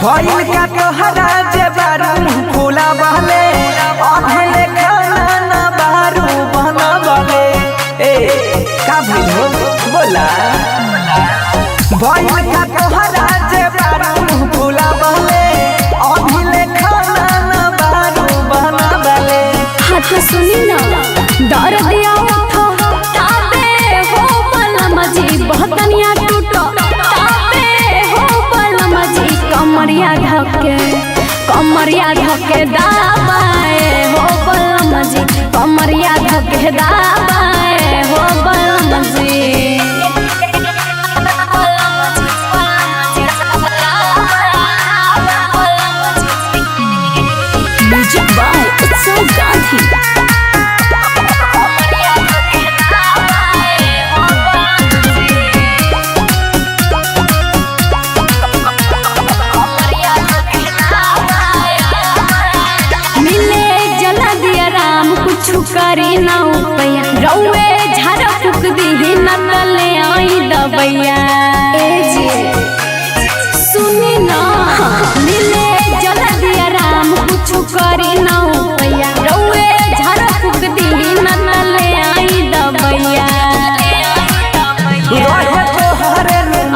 भइल का तोहरा जे बारू फूला बहले अधले खाना ना बारू बना बले ए का भइल हो बोला भइल का तोहरा जे बारू फूला बहले अधले खाना ना बारू बना बले। हाँ तो सुनी ना डर दिया उठो ताबे हो पलम जी बहतनिया टूटो ताबे हो पलम जी कमरिया धके दाबाए हो पलम जी कमरिया धके दाबाए हो पलम जी। म्यूजिक बाय उत्सव गांधी। करी ना उपैया रउए झाड़ फूक दी न तले आई दबैया ए जी सुनी ना मिले जला दिया राम कुछ करी ना उपैया रउए झाड़ फूक दी न तले आई दबैया।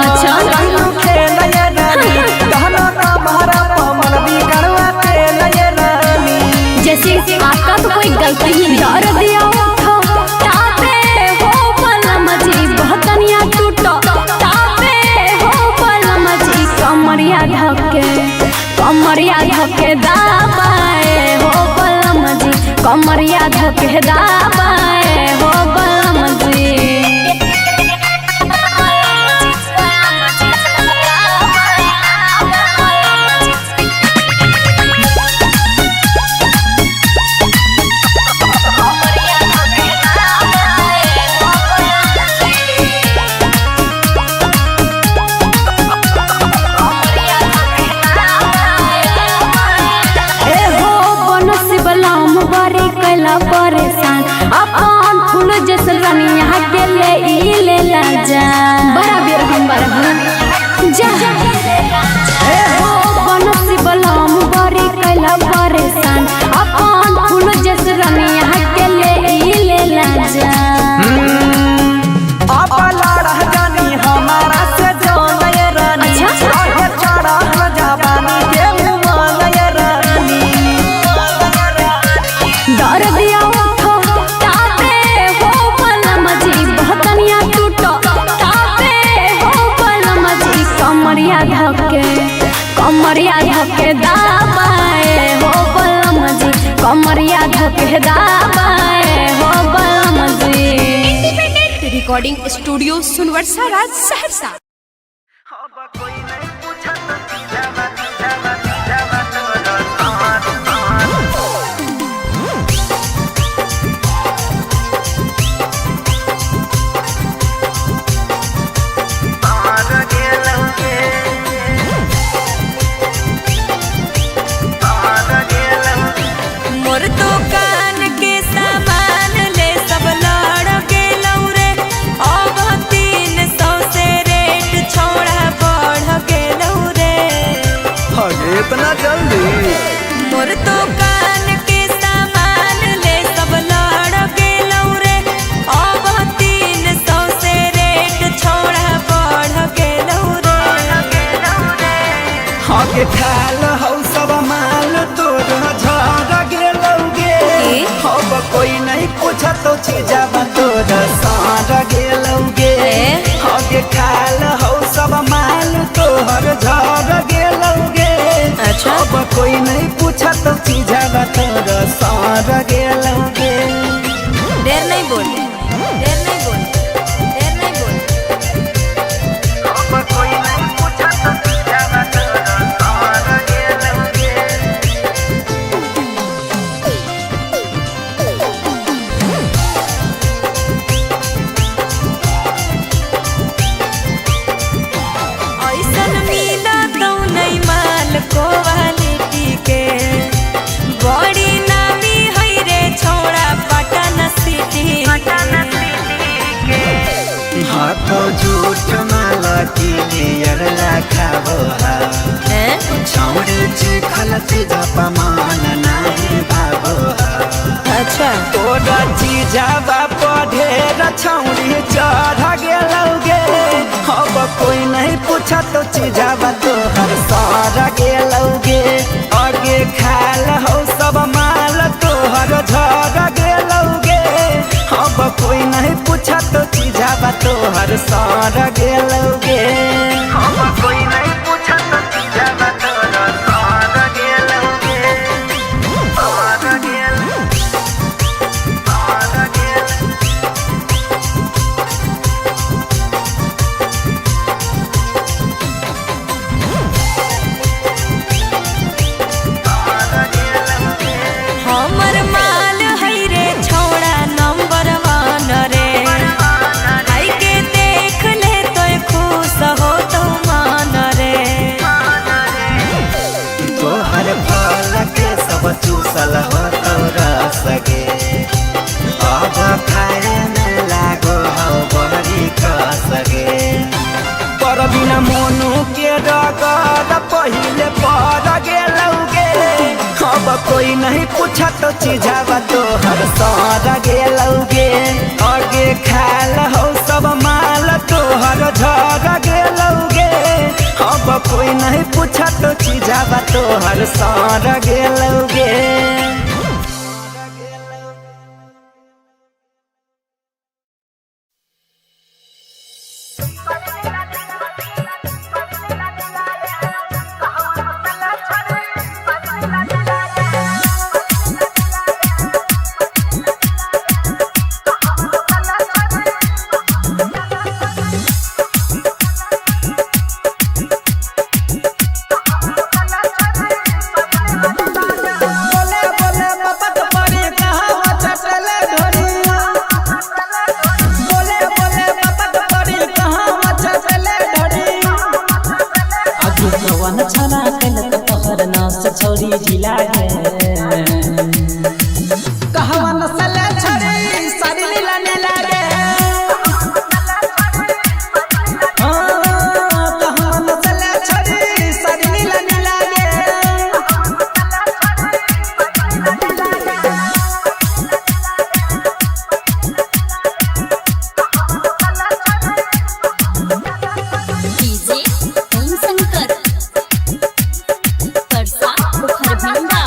अच्छा जैसे आपका तो कोई गलती ही डर दिया उठो ताबे हो पलम जी बहतनिया टूटो ताबे हो पलम जी कमरिया धके दाबाए हो पलम जी कमरिया धके दाबाए हो पलम जी। परेशान अपन फूल जैसे रनिया के ले ला जा बड़ा बेर हम बड़ा जा ए हो बनसी बलम बड़ी कैला परेशान अपन फूल जैसे रनिया के ले ला जा। अब लड़ा जानी हमारा से जोनय रानी रहे चढ़ा जवानी के मुमानय रानी डर दिया उठो ताबे हो पलम जी बहतनिया टूटो ताबे हो पलम जी कमरिया धके दाबाए हो पलम जी कमरिया धके दाबाए हो पलम जी। इंडिपेंडेंट रिकॉर्डिंग स्टूडियो सुनवर्षा राज सहरसा। मोर दुकान के सामान ले सब लड़ गेलौ रे अब 300 से रेट छोड़ा बढ़ गेलौ रे। अरे इतना जल्दी मोर दुकान के सामान ले सब लड़ गेलौ रे अब 300 से रेट छोड़ा बढ़ गेलौ रे। हके खाल हौ सब माल तोर झड़ गेलौगे अब कोई नहीं पूछा तो चीजा तोर साड़ गेलौगे हके खाल हौ सब माल तोहर झड़ गेलौगे अब कोई नहीं पूछा तो चीजा तोर साड़ गेलौगे। देर नहीं बोल देर नहीं बोल देर नहीं बोल अब कोई नहीं पूछा तो चीजा तोर साड़ गेलौगे। ऐसन मिला तो नहीं माल क्वालिटी के बड़ी नामी है रे छोड़ा पटन सिटी हाँ तो झूठ माला की नियर लाखाबो हा छौरी चिखल चीज पमान नाही बाबू अच्छा तोरा चीजाबा पढ़ेर छौरी चढ़ गेलौगे अब कोई नहीं पूछा तो चीजाबा तोहर सर गेलौगे आगे खाल हो सब माल तोहर झड़ गेलौगे अब कोई नहीं पूछा तो चीजाबा तोहर सर गेलौगे अब कोई नहीं पूछा तो चीजाबा तोहर सर गेलौगे सर गेलौगे सर गेलौगे हमर माल है रे छौड़ा नंबर 1 रे आई के देख ले तो खुश हो तो मान रे तोहर फल के सब चूसल हो तोरा सगे अब खाए में लागो हो बहरी का सगे पर बिना मोनू के डगर पहिले पर गेलौगे अब कोई नहीं पूछा तो चीजाबा तोहर सर गेलौगे आगे खाल हो सब माल तोहर झड़ गेलौगे अब कोई नहीं पूछा तो चीजाबा तोहर सर गेलौगे छौरी ढिला गे कहवा नसल छौरी सारी लीला ने लागे कहवा नसल छौरी सारी लीला ने लागे डीजे ओम शंकर परसा बुखर भिंडा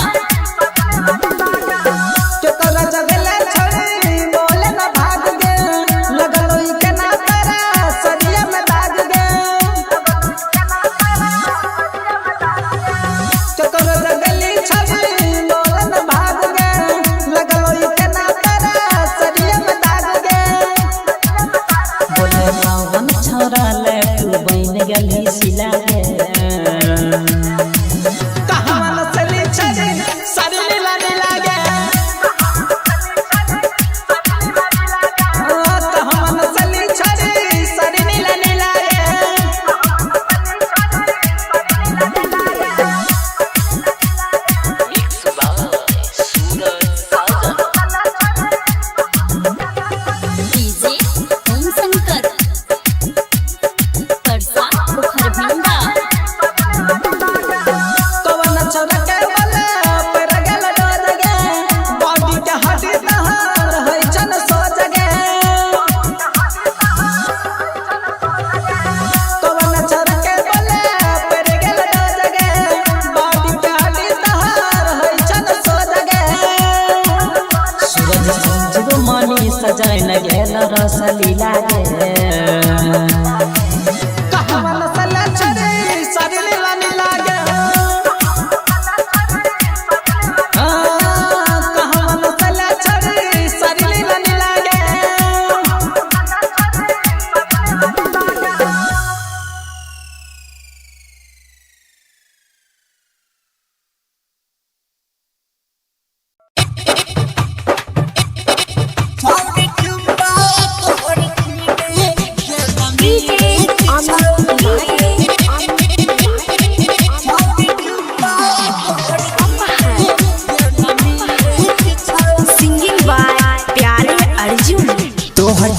सजाइन गेल रसली लागे कहवा नसल छौरी सारी लीला ने लागे कहवा नसल छौरी सारी लीला ने लागे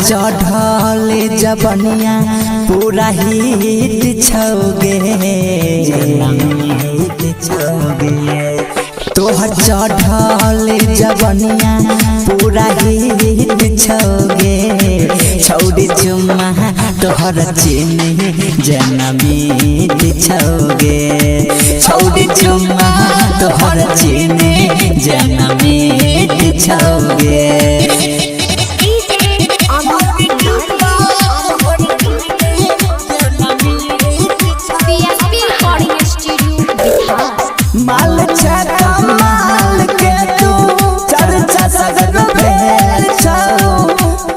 चढ़ल जबनिया पूरा हिट छौगे तोहर चढ़ल जवनिया पूरा हिट छौगे छौड़ी चुम्मा तोहर चीनी जनमीट छौगे छौड़ी चुम्मा तोहर चीनी जनमीट छौगे माल छका माल के तू चर्चा सगर भेल छौ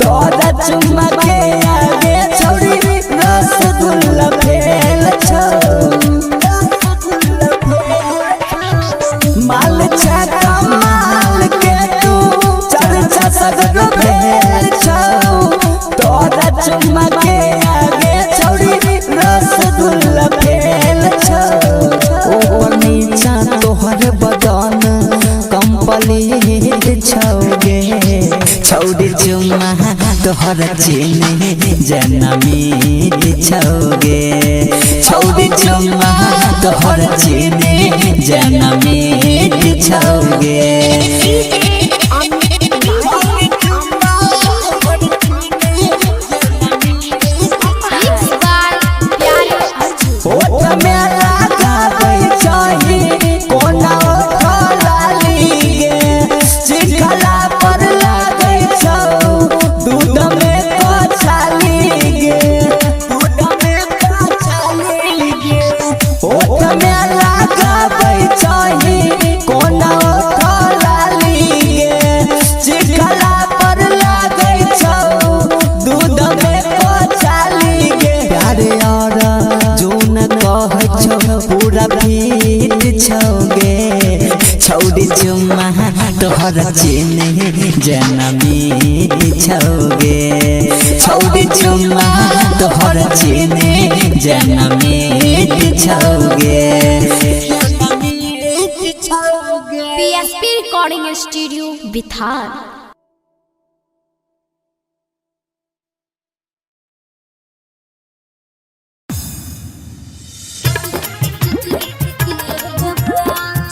तोरा चुम्मा के आगे छौड़ी रसगुल्ला भेल छौ माल छका माल के तू चर्चा सगर भेल छौ तोरा चुम्मा के आगे छौड़ी रसगुल्ला भेल छौ तोहर बदन कंप्लीट छौगे छौड़ी चुम्मा तोहर चीनी जनमीट छौगे छौड़ी चुम्मा तोहर चीनी जनमीट छौगे पूरा भीट छौगे छौड़ी चुम्मा तोहर चीनी जनमीट छौगे छौड़ी चुम्मा तोहर चीनी जनमीट छौगे PSP recording studio Bithar.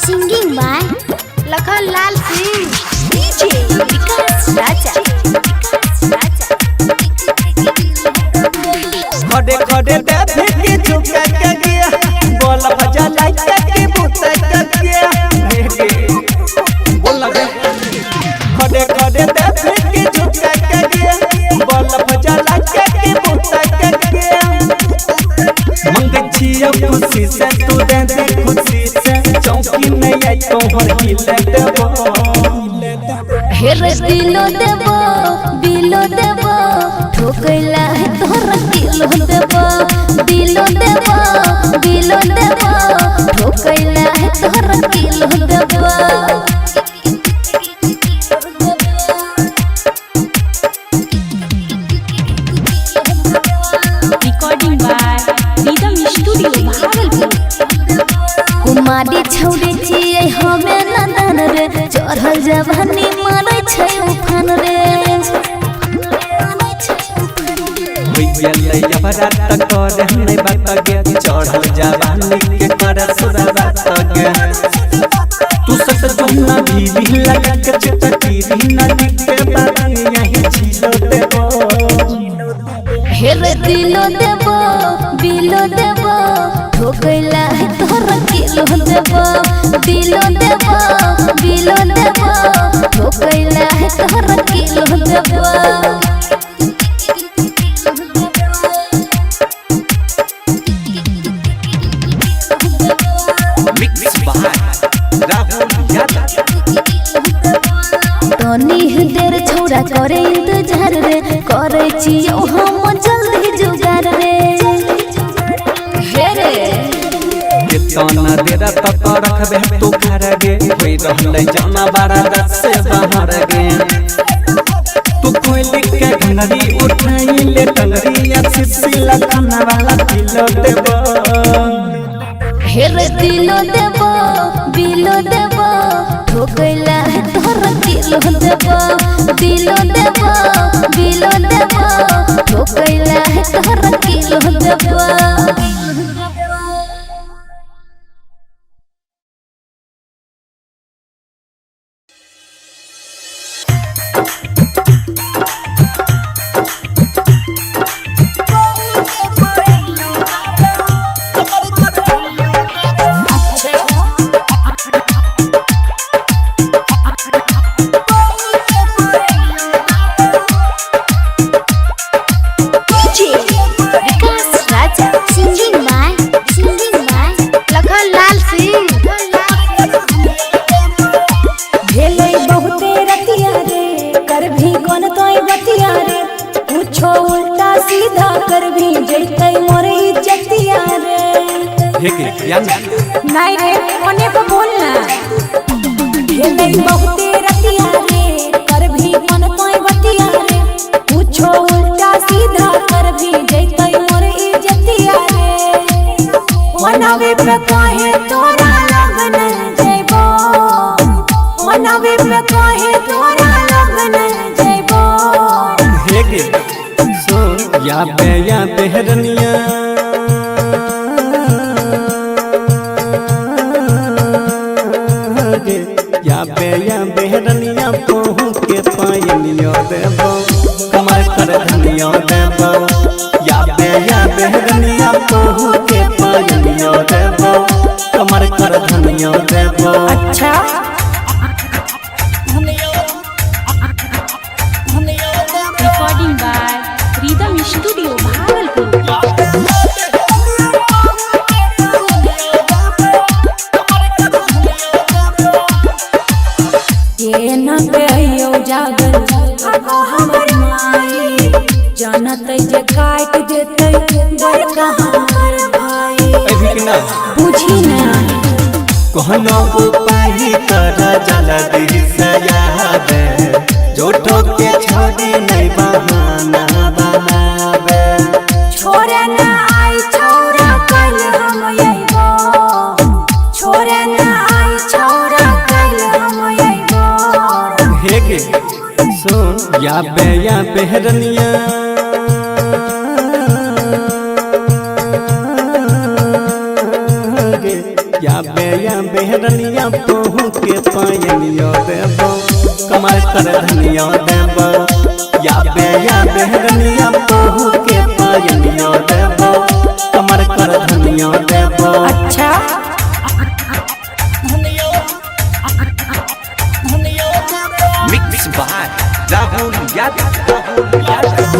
Singing by Lakhan Lal Singh DJ Vikas Raja खड़े खड़े बैठे के झुका के गया बोल भजा लाइक के बुता के गया बोल लगे खड़े खड़े बैठे के झुका के गया बोल भजा लाइक के बुता के गया मंगछिया खुशी से तू दे खुशी से चौकी में आई तोहर हिले देबो हेर दिलो देबो बिलो देबो ठोकैला है तोहर दिलो देबो दिलो देबो बिलो देबो ठोकैला है तोहर दिलो देबो recording by rhythm studio Bhagalpur. कुमारी छौड़ी छियै हमे नंदन रे चढ़ल जवानी मारै छै उफान रे होइले यबरा तक करे नै बात गे चढ़ल जवानी के कर सुरा बात गे तू सत जुना भी लगा के चटकी नदी के बात यही छिलो देबो हेर दिलो देबो बिलो देबो ठोकैला है तोहर किलो देबो दिलो देबो बिलो देबो ठोकैला है तोहर किलो देबो तनी देर छौड़ा करे इंतजार रे करे छियौ हम जल्दी जुगार रे हे रे कितना देर तक रखबे तू घर गे होई रहलै जाना बारा दस से बाहर गे तू कोई लिख के घनरी उठाई ले टंगरी या सिसी लखना वाला दिलो देबो हेर दिलो देबो बिलो देबो ठोकैला है तोहर किलो देबो दिलो देबो बिलो देबो ठोकैला है तोहर किलो देबो। ध्यान नहीं रे कोने पे बोलना खेले बहुते रतिया रे कर भी मन कोई बतिया रे पूछो उल्टा सीधा कर भी जैतै मोर इज्जतिया रे मनावे पे काहे तोरा लगन जइबो मनावे पे काहे तोरा लगन जइबो हे गे सुन या बेहरनिया या बेहरनिया कहूँ के पायनिया देबो कमर कर धनिया देबो या बेहरनिया कहूँ के पायनिया देबो कमर कर धनिया देबो। अच्छा recording by rhythm studio Bhagalpur. ये न कहियो जागल आगो हमर माई जानत जे काट देतै बड़का हमर भाई अभी कि ना बुझी ना कहनो उपाय कर जल्दी से याद जोटो के छोड़ी नहीं बहाना बनावे छोरे ना आई छौरा कल हम अइबो छोरे ना आई छौरा कल हम अइबो हे गे सुन या बेहरनिया या बेहरनिया कहूँ के पायनिया देबो कमर कर धनिया देबो या बेहरनिया कहूँ के पायनिया देबो कमर कर धनिया देबो। अच्छा मिक्स बाय राहुल यादव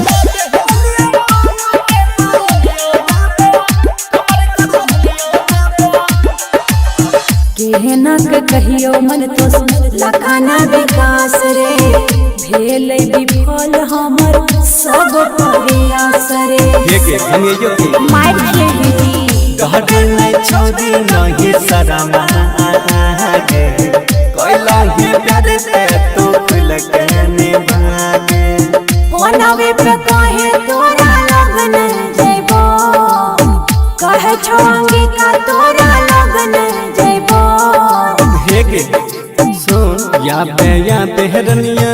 केहना के कहियो मन तो लखाना विकास रे भेलै विफल हमर सब प्रयास रे हे गे हम यो के माइक खेली घर नहीं छोड़ी नहीं शरमा आगे कोइला ही प्यार से तो खुल के निभागे मनावे पे काहे तोरा लगन जइबो कहे छोंगी का तोरा लगन जइबो हे गे सुन या बेहरनिया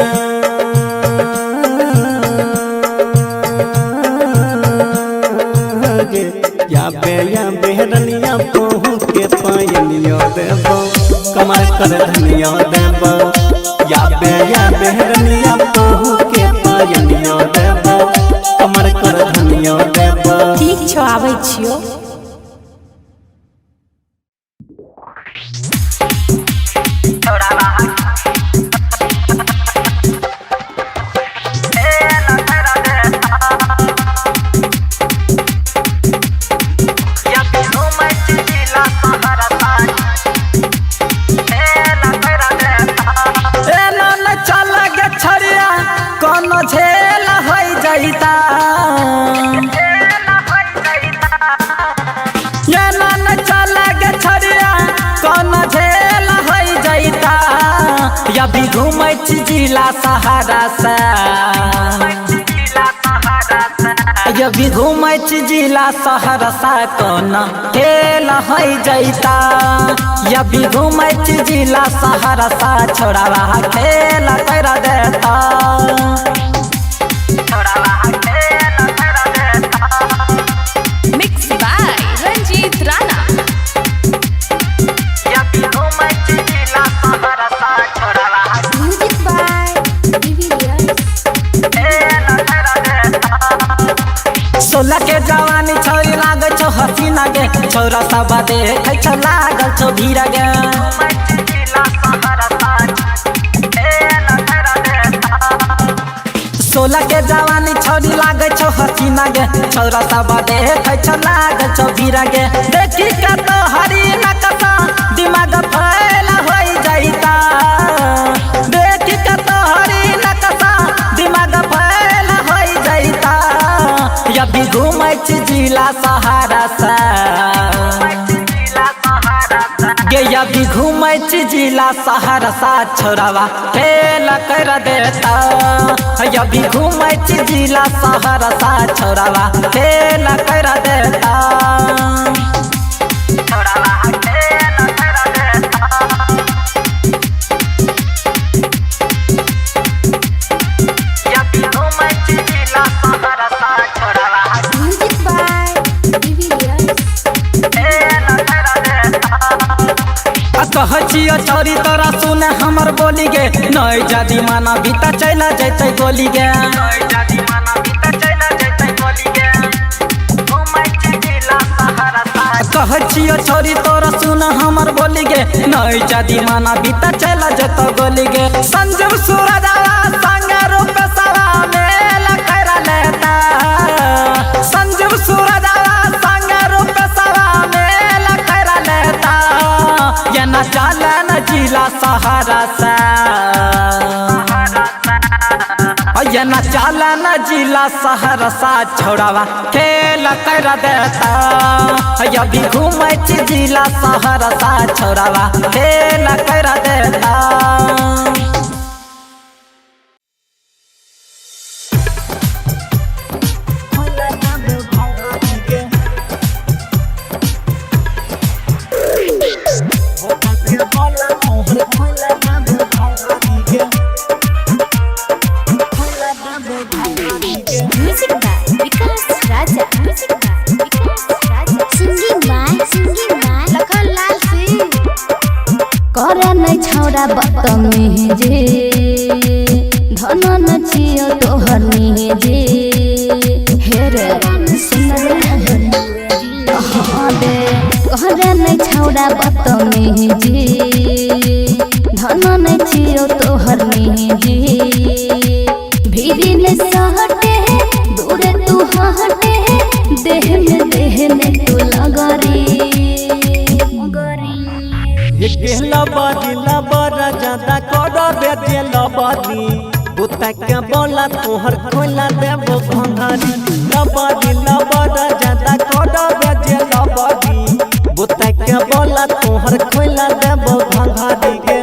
या बेहरनिया कहूँ के पायनिया देबो कमर कर धनिया देबो या बेहरनिया कहूँ के पायनिया देबो कमर कर धनिया देबो। ठीक छौ आबै छियो झेल होई जाइता ये मन चल गे छड़िया कौन झेल होई जाइता या भी घूमै छी जिला सहारा से या भी घूमै छी जिला सहरसा कौन खेल होई जाइता या भी घूमै छी जिला सहरसा छोड़ावा खेल कर देता mix by Ranjeet Rana. Music by सोलह के जवानी छोरी लागे छो हसीना गे छोरा सब देखे छो लागल छो भीड़ गे सोलह के जवानी छोरी लागे छो हसीना गे छोरा सब देखे छो लागल छो भीड़ गे देखी का तो हरी नकसा दिमाग फैल होई जाइता देखी का तो हरी नकसा दिमाग फैल होई जाइता या भी घूमै छी जिला सहारा से गे अभी घूमै छी जिला सहरसा छोरावा खेल कर देता अभी घूमै छी जिला सहरसा छोरावा खेल कर देता कहचियो चोरी तोरा सुने हमर बोली गे नई जादी माना बीता चला जैते गोली गे कहचियो चोरी तोरा सुने हमर बोली गे नई जादी माना बीता चला जैते गोली गे संजू सूरजावा संग रूप सवा मेल कर लेता संजू सूरजावा संग रूप सवा मेल कर लेता ये न चलन जिला सहरसा ये न चलन जिला सहरसा छोड़ावा खेल कर देता अभी घूमै छी जिला सहरसा छोड़ावा खेल कर देता करे नहीं छौड़ा बदतमीजी धन न छियो तोहर निजी हे रे सुन रे करे नहीं छौड़ा बदतमीजी धन न छियो तोहर निजी भीरी ने सहटे दूर तू हटे देह में तू लगरी लबरा ज्यादा कर दे लबरी बुता के बोला तोहर खोला देबो भंगारी लबरा ज्यादा कर दे लबरी बुता के बोला तोहर खोला देबो भंगारी के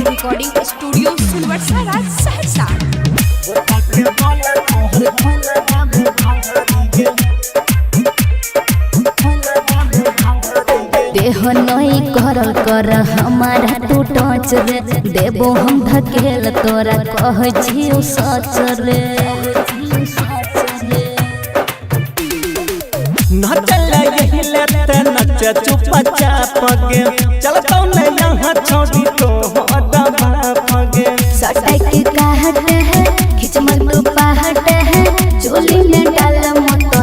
रिकॉर्डिंग स्टूडियो सुनवरसारा सहरसा बुता के बोला तोहर खोला देबो भंगारी के देह नहीं करल कर हमारा तू टच रे देबो हम धकेल तोरा कह छियो सच रे न चल यही लेते नच चुप चाप गे चलतो न यहाँ छोड़ी तो दबा पगे सटाई के काहट है खिच मन तू पाहट है चोली में डाल मत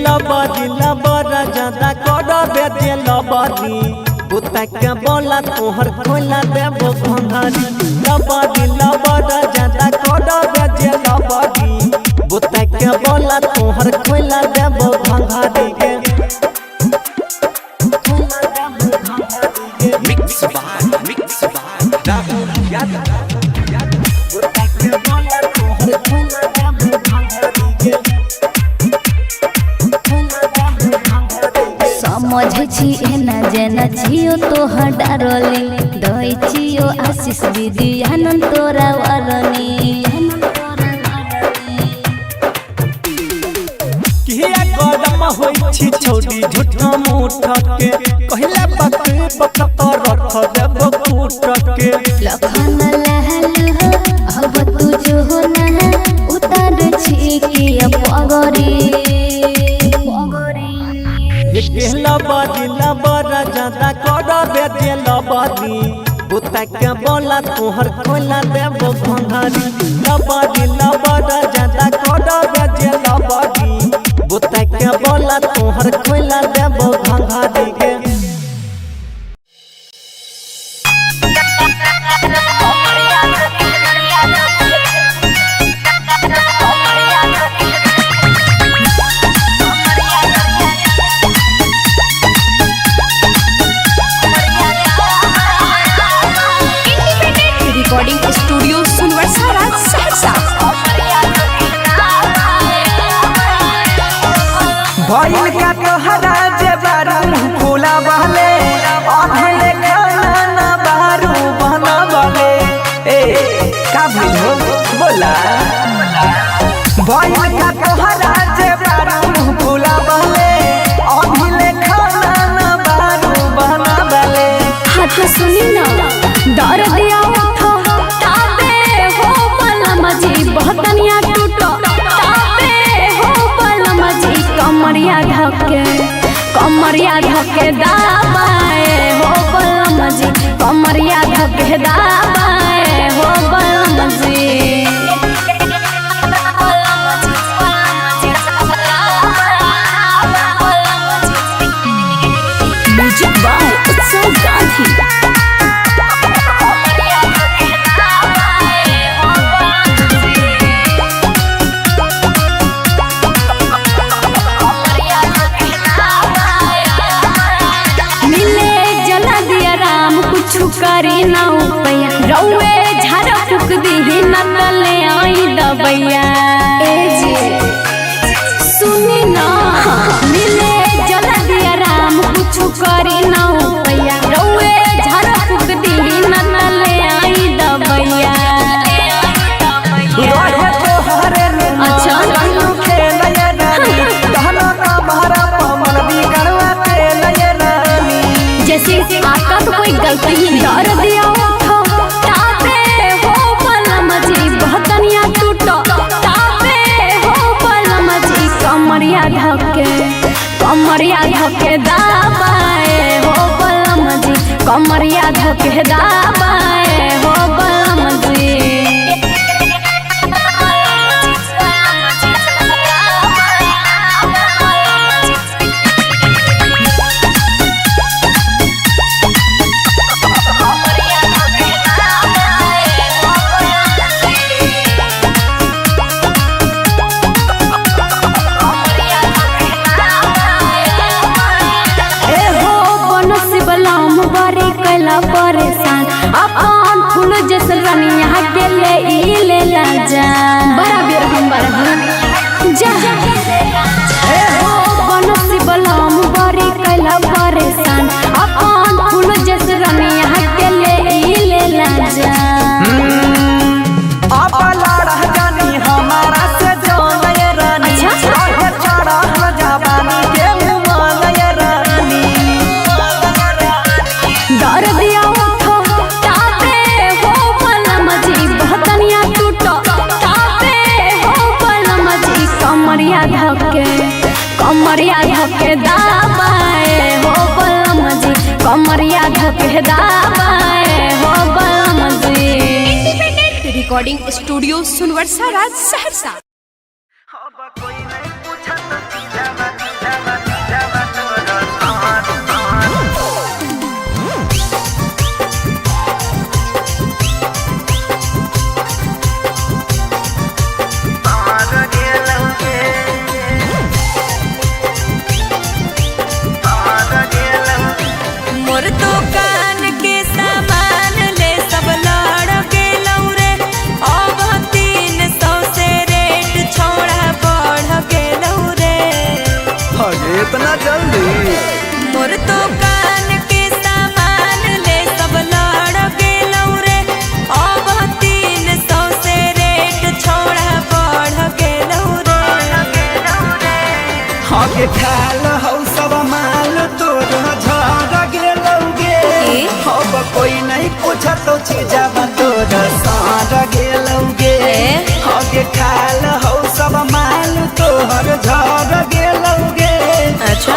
नमरी लबरा ज्यादा कर दे लबरी बुता के बोला तोहर खोला देबो भंगारी लबरा ज्यादा कर दे लबरी बुता के बोला तोहर खोला देबो भंगारी के मिक्स बाय राहुल यादव बुता के बोला तोहर खोला देबो भंगारी के समझ छी एना जेना छियो तोहर डारली दई छियो आशीष दीदी आनंद तोरा वरनी किया गरम होई छी छोटी झूठा मुठ के कहला बक तो रख देबो कूट के लखन लहल अब तू जो ना उतार छी की पगरी लबरा ज्यादा कर दे लबरी बुता के बोला तोहर खोला देबो भंगारी लबरा ज्यादा कर दे लबरी बुता के बोला तोहर खोला देबो भंगारी के रिकॉर्डिंग स्टूडियो सुनवरसारा सहरसा भइल का तोहरा जे बारू फूला बहले अधले खाना ना बारू बना बले ए का भइल हो बोला भइल का तोहरा जे बारू फूला बहले अधले खाना ना बारू बना बले हाथ सुनी ना डर दिया उठो ताबे हो बलम जी बहतनिया टूटो ताबे हो बलम जी कमरिया धके दाबाए हो बलम जी कमरिया धके दाबाए हो बलम जी म्यूजिक बाय उत्सव गांधी करी ना उपैया रौए झाड़ फूक दी न तले आई दबैया ए जी सुनी ना मिले जल दिया राम कुछ करी ना उपैया रौए झाड़ फूक दी न तले आई दबैया अच्छा खेलया रानी कहना का मारा पमन भी करवा तेलया रानी जैसे आपका तो कोई गलती ही नहीं डर दिया उठो ताबे हो बलम जी बहतनिया टूटो ताबे हो बलम जी कमरिया धके दाबाए हो बलम जी कमरिया धके दाबाए हो बलम जी परेशान अपन फूल जैसे रनिया के ले ला जा बड़ा बेर हम बड़ा जा ए हो बनसी बलम बड़ी कैला परेशान अपन फूल जैसे रनिया के ले ला जा अब लड़ा जानी हमारा से जोनय रानी रहे चढ़ा जवानी के मुमनय रानी डर दिया उठो ताबे हो बलम जी बहतनिया टूटो ताबे हो बलम जी कमरिया धके दाबाए हो बलम जी कमरिया धके दाबाए हो बलम जी रिकॉर्डिंग स्टूडियो सुनवर्सा राज सहरसा। मोर दुकान के सामान ले सब लड़ गेलौ रे अब 300 से रेट छोड़ा बढ़ गेलौ रे अरे इतना जल्दी मोर दुकान के सामान ले सब लड़ गेलौ रे अब 300 से रेट छोड़ा बढ़ गेलौ रे आगे खाल हौ सब माल तोर झड़ गेलौगे अब कोई नहीं पूछत चीजवा तोर साड़ गेलौगे आगे खाल हौ सब माल तोहर झड़ गेलौगे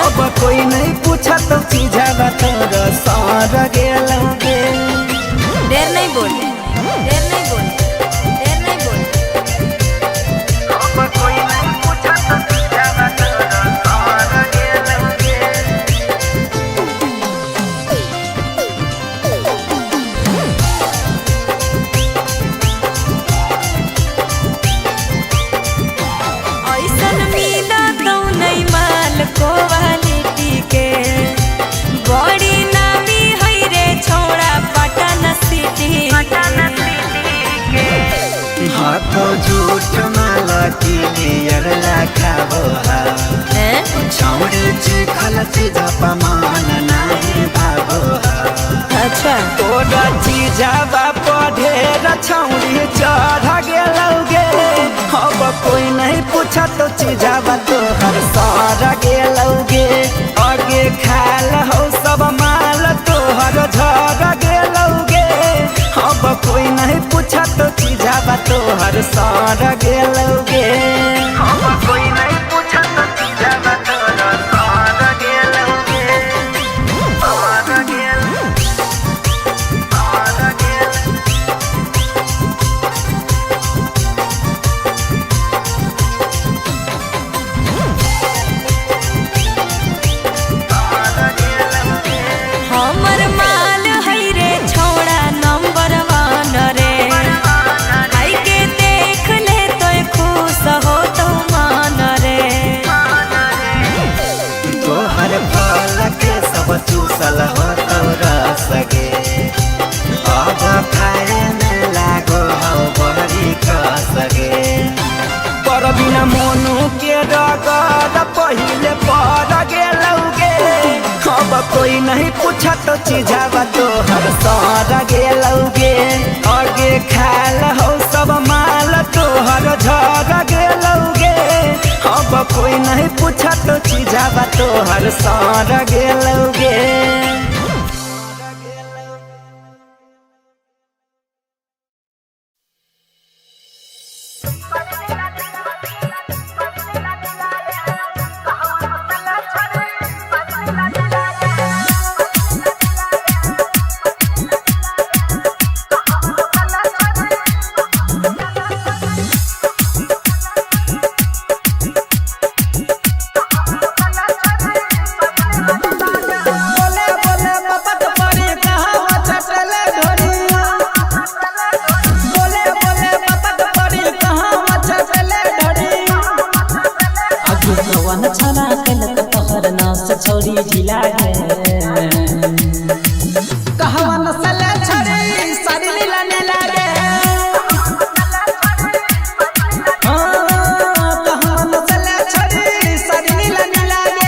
अब कोई नहीं पूछत चीजवा तोर साड़ गेलौगे देर नहीं बोल देर नहीं बोल देर नहीं बोल अब कोई नहीं पूछत चीजवा तोर साड़ गेलौगे ऐसन मिला तो नहीं माल क्वालिटी के बड़ी नामी है रे छोड़ा पटन सिटी हाथों झूठ माला की नियर लाखाबो हा छौड़ी चिखल चीज पमान नहीं भागो अच्छा तोरा चीजवा पढ़ेर छौड़ी चढ़ गेलौगे अब कोई नहीं पूछा तो चीजवा तोहर सर गेलौगे आगे खाल हो सब माल तोहर झर गेलौगे अब कोई नहीं पूछा तो चीजवा तोहर सर गेलौगे अब कोई नहीं पूछा तो चीजवा तोहर सर गेलौगे सर गेलौगे हमर माल है रे छौड़ा नंबर 1 रे आई के देख ले तो खुश हो तो मान रे तोहर फल के सब चूसल हो तोरा सगे अब खाए में लागो हो बहरी का सगे पर बिना मोनू के रगड़ पहिले पर गेलौगे अब कोई नहीं पूछा तो चीजवा तोहर सर गेलौगे आगे खाल हो सब माल तोहर झर गेलौगे अब कोई नहीं पूछा तो चीजवा तोहर सर गेलौगे छोरी ढिला है कहवा नसल छड़ी सारी लीला ने लागे कहवा नसल छड़ी सारी लीला ने लागे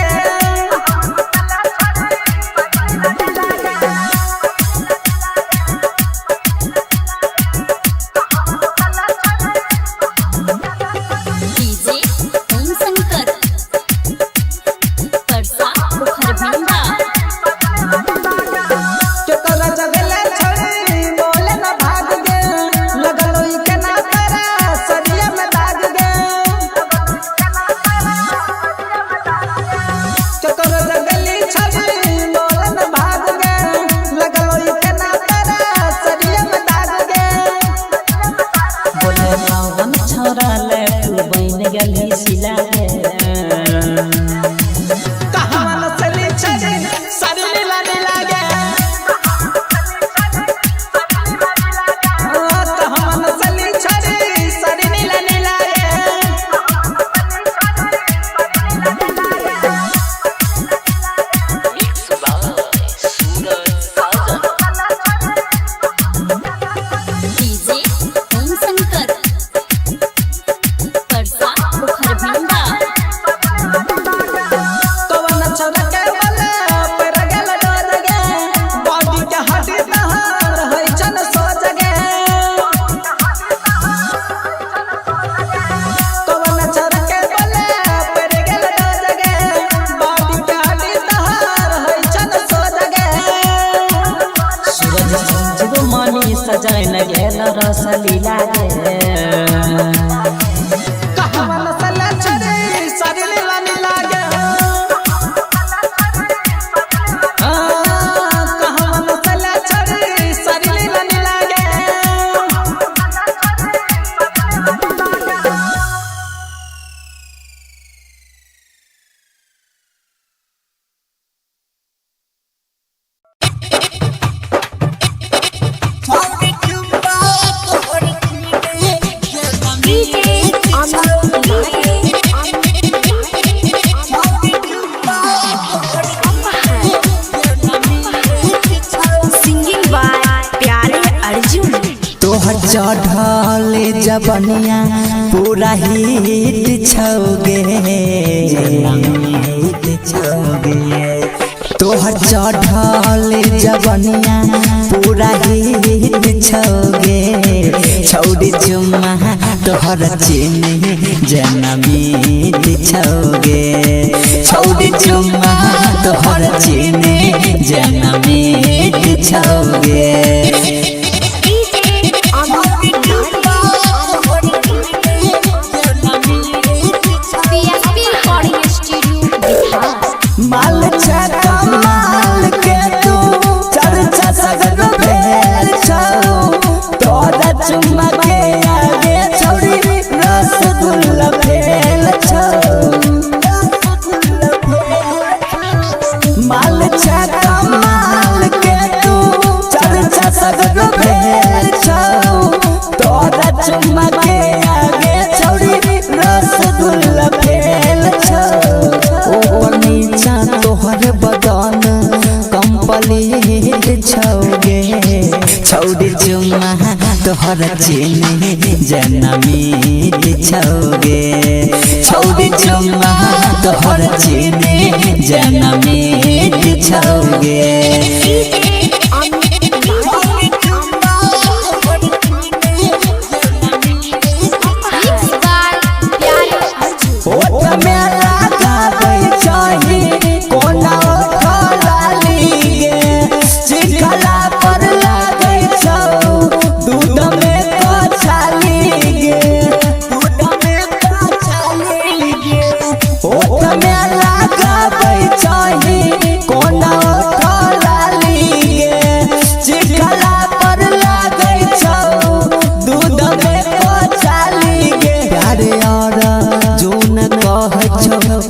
डीजे ओम शंकर परसा बुखर भिंडा चोकरा जगले छड़ी बोले ना भाग गे लगलो ई के ना तारा सरिया में दाग गे चोकरा जगली छड़ी बोले ना भाग गे लगलो ई के ना तारा सरिया में दाग गे बोले पावन छोरा ले तू बन गली सिला गे कहां नसली छड़ी सारी लीला ने लागे कहां नसली छड़ी सारी लीला ने लागे डीजे ओम शंकर परसा बुखर भिंडा कवन छोरा के बोले पर गेल डर गे बॉडी के हड्डी तहार है चन सोच गे कवन छोरा के बोले पर गेल डर गे बॉडी के हड्डी तहार है चन सोच गे सूरज संजीव मानी सजाए न गेल रस लीला गे कहवा नसल छड़ी सारी लीला ने लागे कहवा नसल छड़ी सारी लीला ने लागे सिंगिंग बाय प्यारे अर्जुन तोहर चढ़ल जबनिया पूरा हिट छौगे चढ़ल जवनिया पूरा हिट छौगे छौड़ी चुम्मा तोहर चीनी जनमीत छौगे छौड़ी चुम्मा तोहर चीनी जनमीत छौगे माल छका माल के तू चर्चा सगर भेल छौ तोरा चुम्मा के आगे छौड़ी रसगुल्ला भेल छौ माल छका माल के तू चर्चा सगर भेल छौ तोरा चुम्मा के आगे छौड़ी रसगुल्ला भेल छौ ऊपर नीचा तोहर बदन कंप्लीट छौगे छौड़ी चुम्मा तोहर चीनी जनमीत छौगे छौड़ी चुम्मा तोहर चीनी जनमीत छौगे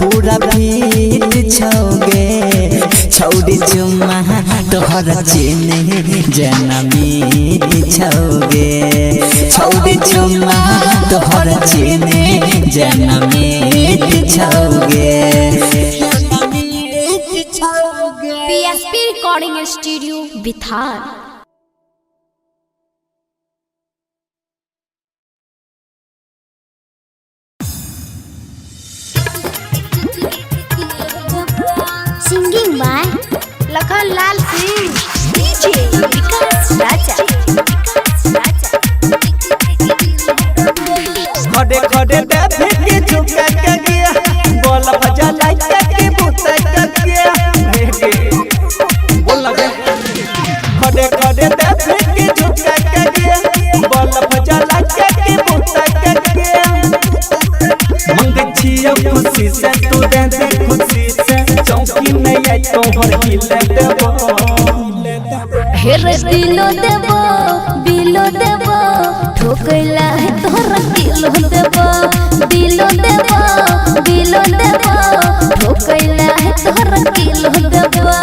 पूरा भीत छौगे छौड़ी चुम्मा तोहर चीनी जनमीत छौगे छौड़ी चुम्मा तोहर चीनी जनमीत छौगे PSP recording studio Bithar. Singing by Lakhan Lal Singh DJ Vikas Raja खड़े खड़े बैठे के झुका के गया बोल भजा लाइक के बुता के गया बोल लगे खड़े खड़े बैठे के झुका के गया बोल भजा लाइक के बुता के गया मंगे छिया खुशी से तू दे खुशी से चौकी में आई तोहर हिले देबो हेर दिलो देबो बिलो देबो ठोकैला है तोहरा किलो देबो दिलो देबो बिलो देबो ठोकैला है तोहरा किलो देबो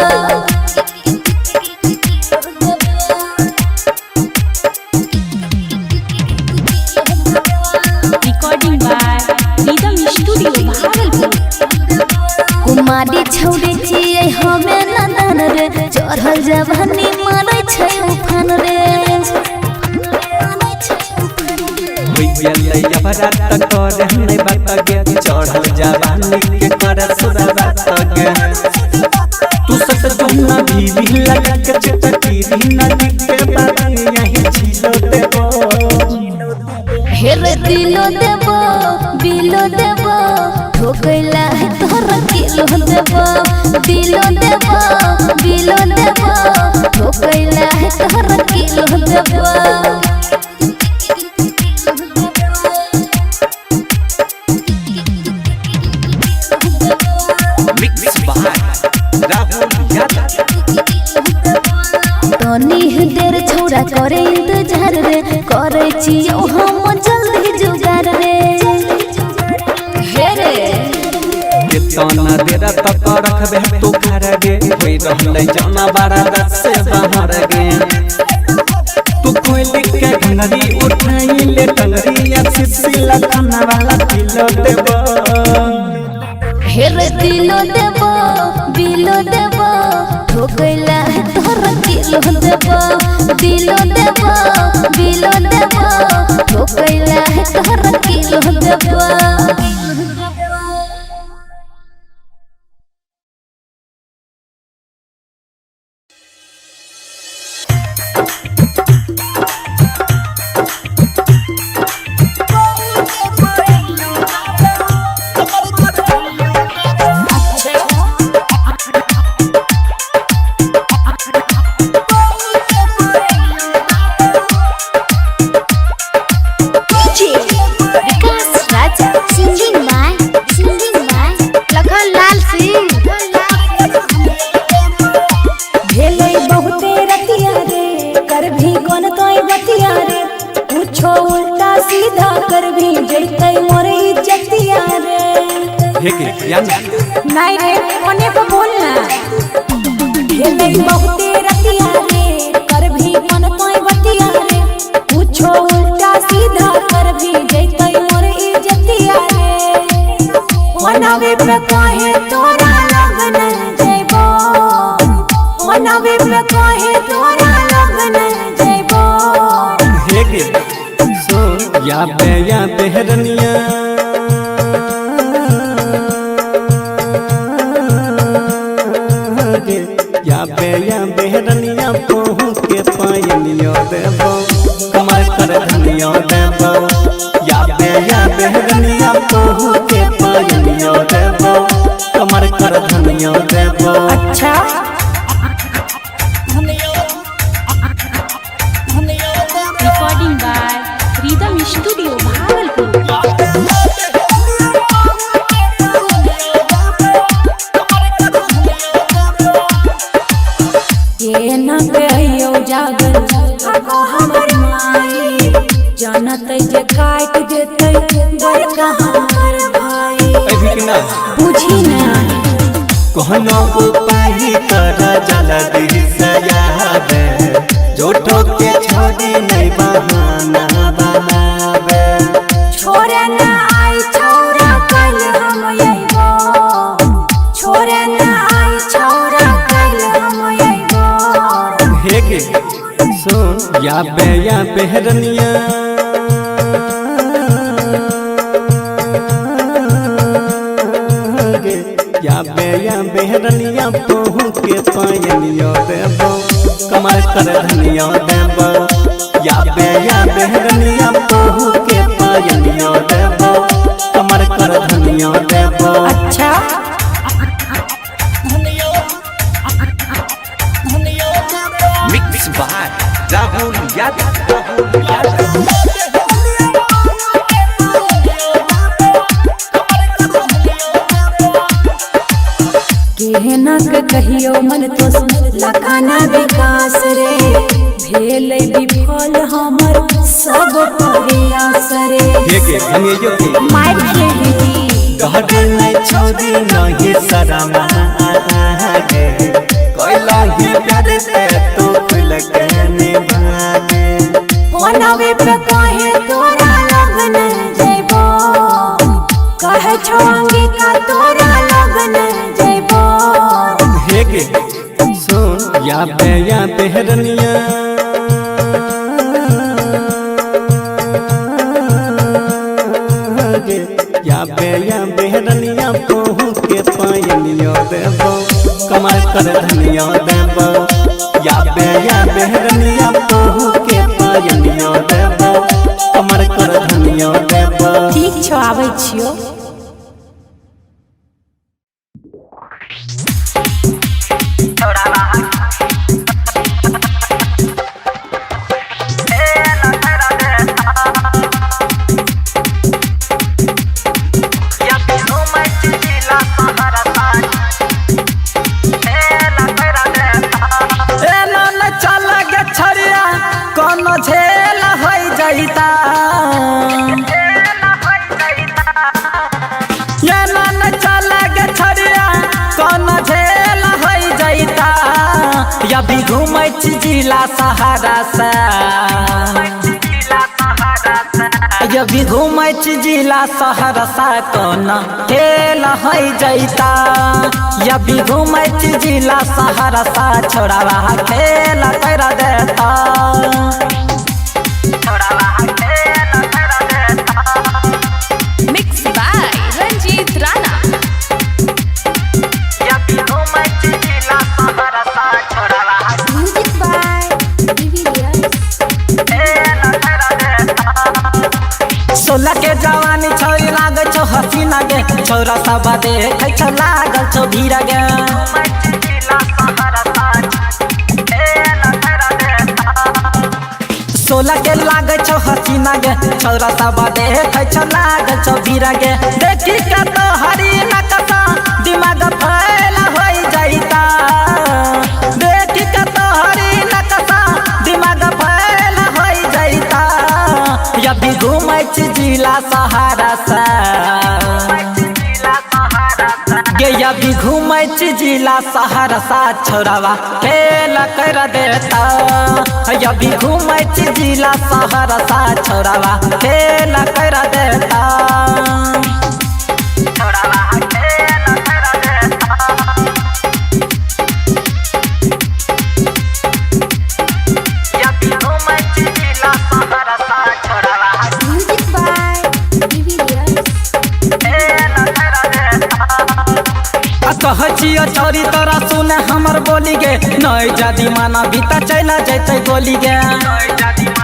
recording by rhythm studio Bhagalpur. कुमारी छौड़ी छियै हमें नंदन रे चढ़ल जवानी मारै छै उफान रे होइले यबरा तक करे नै बात गे चढ़ल जवानी के करे सुरा बात गे तू सत जुना भी लगा के चटकीरी नदी के बात यही छिलो देबो हेर दिलो देबो बिलो देबो ठोकैला है तोहरा किलो देबो दिलो देबो बिलो देबो ठोकैला है तोहरा किलो देबो मिक्स बाय राहुल यादव तनी देर छौड़ा करे इंतजार रे करे छियो हम जल्दी जुगार रे हे रे कितना देर तक रखबे तू घर गे होई रहले जाना बड़ा दस से बाहर गे तू कोई लिख के घंगरी उठाई ले टंगरी या सिसिला खाना वाला किलो देबो हेर दिलो देबो बिलो देबो ठोकैला है तोहरा किलो देबो दिलो देबो बिलो देबो ठोकैला है तोहरा किलो देबो। हेगे या नहीं रे ओने पे बोलना खेले बहुते रतिया रे कर भी मन तोय बतिया रे पूछो उल्टा सीधा कर भी जैतै मोर इज्जतिया रे ओनावे पे कहे तोरा लगन जइबो ओनावे पे कहे तोरा लगन जइबो हेगे सो या बेहरनिया या बेहरनिया पहू के पायनियो देबो कमर कर धनियो देबो या बेहरनिया पहू के पायनियो देबो कमर कर धनियो देबो। अच्छा recording by rhythm studio Bhagalpur. ये न कहियो जागल आगो हमर माई जानत जे काट देतै बड़का हमर भाई अभी कि ना बुझी ना कहनो उपाय कर जल्दी से याबे जोटो के छोड़ी नहीं बहाना बनावे छोरे ना आई छौरा कल हम अइबो छोरे ना आई छौरा कल हम अइबो हेगे सुन या बेहरनिया या बेहरनिया पहू के पायनियो देबो कमर कर धनियो देबो या बेहरनिया पहू के पायनियो देबो कमर कर धनियो देबो। अच्छा मिक्स बाय राहुल यादव केहना के कहियो मन तो लखाना विकास रे भेल विफल हमर सब प्रयास रे हेगे हमेयो के मार खेली गहर नहीं छोड़ी नहीं शरम आगे कोइला ही प्यार से तू खुल के निभागे ओनावे पे कहे तोरा लगन जइबो कहे छोंगी का तोरा लगन जइबो हेगे सुन या बेहरनिया या बेहरनिया पहू के पायनियो देबो कमर कर धनियो देबो या बेहरनिया पहू के पायनियो देबो कमर कर धनियो देबो। ठीक छौ आबै छियो कोनो झेल होई जाइता ये मन चल गे छड़िया कोनो झेल होई जाइता या भी घूमै छी जिला सहारा से या भी घूमै छी जिला सहारा से कोनो खेल होई जाइता या भी घूमै छी जिला सहारा से छोड़ावा खेल कर देता mix by Ranjeet Rana. Music by सोलह के जवानी छोरी लागे छो हसीना गे छोरा सब देखे छो लागल छो भीड़ गे सोलह के लागे छो हसीना गे छोरा सब देखे छो लागल छो भीड़ गे देखी का तो हरी नकसा दिमाग फैल होई जाइता देखी का तो हरी नकसा दिमाग फैल होई जाइता या भी घूमै छी जिला सहारा से अभी घूमै छी जिला सहरसा छोड़वा खेल कर देता अभी घूमै छी जिला सहरसा छोड़वा खेल कर देता कहचियो छोरी तोरा सुने हमर बोली गे नहीं जदी माना बीता चला जैते गोली गे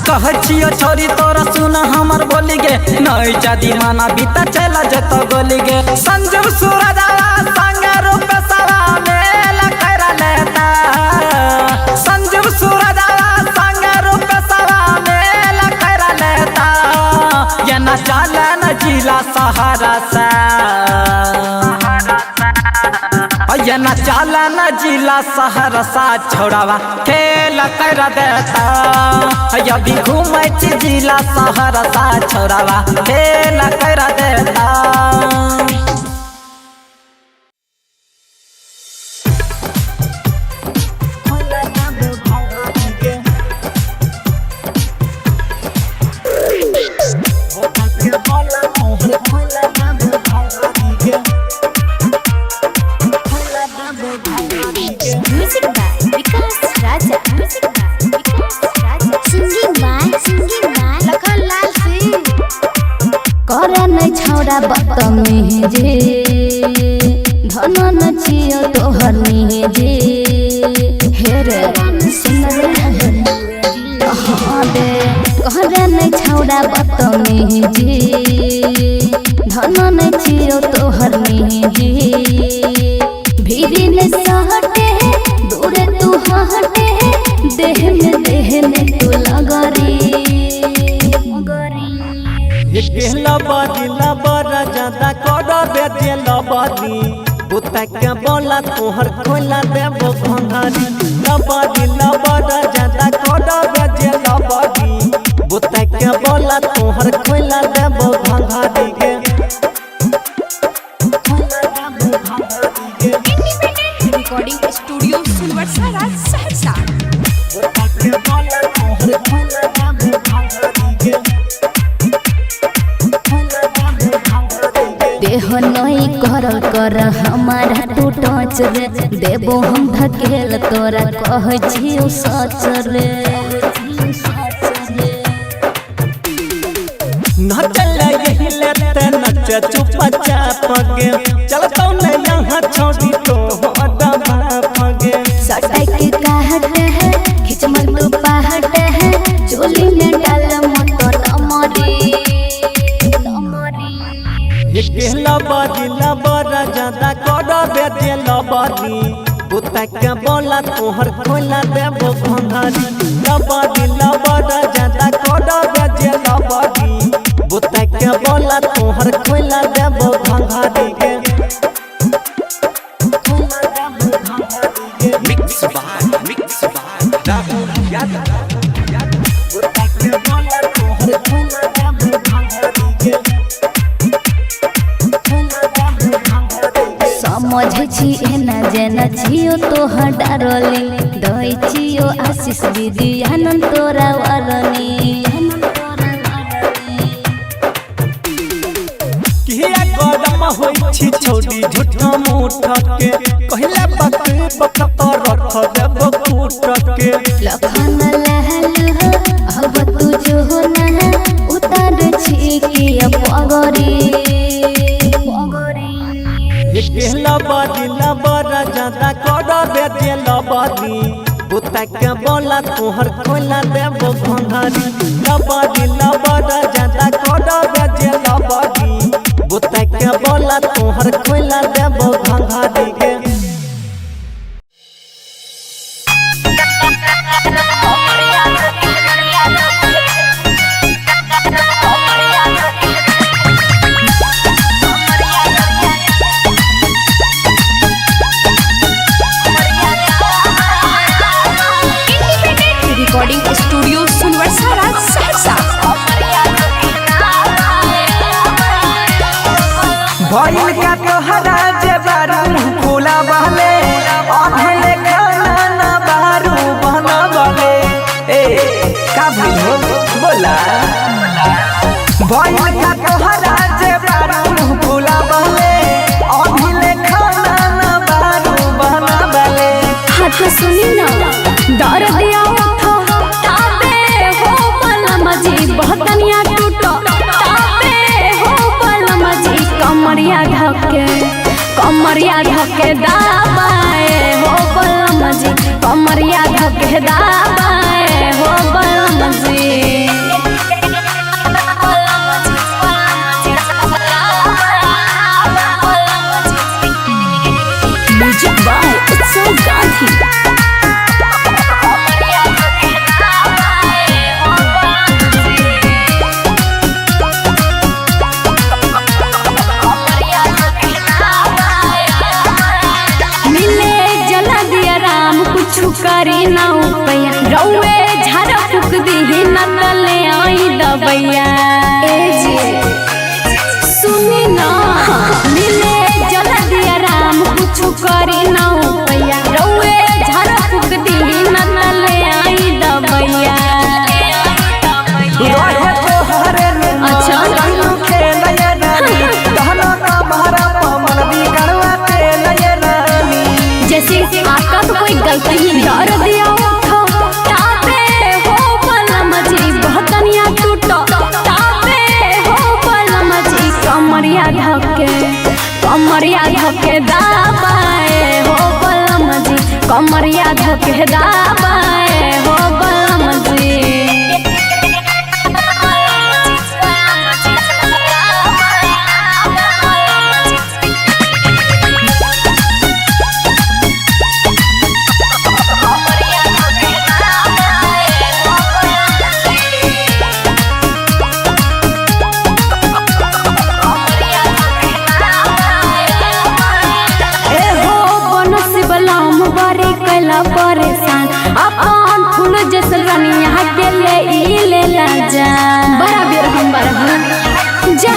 कहचियो छोरी तोरा सुने हमर बोली गे नहीं जदी माना बीता चला जैते गोली गे संजू सूरजवा संग रूप सवा मेल कर लेता संजू सूरजवा संग रूप सवा मेल कर लेता ये न चलन जिला सहरसा ये न चलन जिला सहरसा छोड़वा खेल कर देता अभी घूमै छी जिला सहरसा छोड़वा खेल कर देता छौड़ा बदतमीजी धन न छियो तोहर निजी हेरे सुन रे कहरे न छौड़ा बदतमीजी धन न छियो तोहर निजी भीरी न सहटे दूर तू हटे देह में तू लगरी लबरा ज्यादा कर बेटे लबरी बुता के बोला तोहर खोला देबो भंगारी लबरा ज्यादा कर बेटे लबरी बुता के बोला तोहर खोला देबो भंगारी के रिकॉर्डिंग स्टूडियो सुनवरसारा सहरसा बुता के बोला तोहर खोला देबो भंगारी के देह नहीं कर हमारा तू टच रे देबो हम धकेल तोरा कह छियो सच रे न चल यही लेते नच चुपचाप गे चलतो न यहाँ छोड़ी तो दबा पगे सटाई के कहत है खिच मन तू पहट है चोली में डाल मत नमरी लबरा ज्यादा कर बेटे लबरी बुता के बोला तोहर खोला देबो भंगारी लबरा ज्यादा कर बेटे लबरी बुता के बोला तोहर खोला देबो भंगारी के मिक्स बाय राहुल यादव बुता के बोला तोहर खोला देबो भंगारी के समझ छी एना जेना छियो तोहर डारली दई छियो आशीष दीदी आनंद तोरा वरनी किया गरम होई छी छोड़ी झूठा मुठ के कहले बक तो रख देबो फूट के लखन लहल अब तू जो ना उतार छी की पगरी लबरा ज्यादा कर बेटे लबरी बुता के बोला तोहर खोला देबो भंगारी लबरा ज्यादा कर बेटे लबरी बुता के बोला तोहर खोला देबो भंगारी के रिकॉर्डिंग स्टूडियो सुनवरसारा भइल का तोहरा जे बारू फूला बहले अधले खाना ना बारू बना बले ए का भइल हो बोला भइल का तोहरा जे बारू फूला बहले अधले खाना ना बारू बना बले हाथ सुनी ना डर दिया उठो ताबे हो बलम जी बहतनिया टूटो ताबे हो बलम जी कमरिया धके दाबाए हो बलम जी कमरिया धके दाबाए हो बलम जी म्यूजिक बाय उत्सव गांधी करी ना उपैया रौवे झाड़ फूक दी न तले आई दबैया ए जी सुनी ना मिले जल दिया राम कुछ करी ना उपैया रौवे झाड़ फूक दी न तले आई दबैया अच्छा जैसे आपका तो कोई गलती ही डर दिया उठो ताबे हो बलम जी बहतनिया टूटो ताबे हो बलम जी कमरिया धके दाबाए हो बलम जी कमरिया धके दाबाए हो बलम जी परेशान अपन फूल जैसे रनिया के ले ला जा बड़ा बेर हम बड़ा जा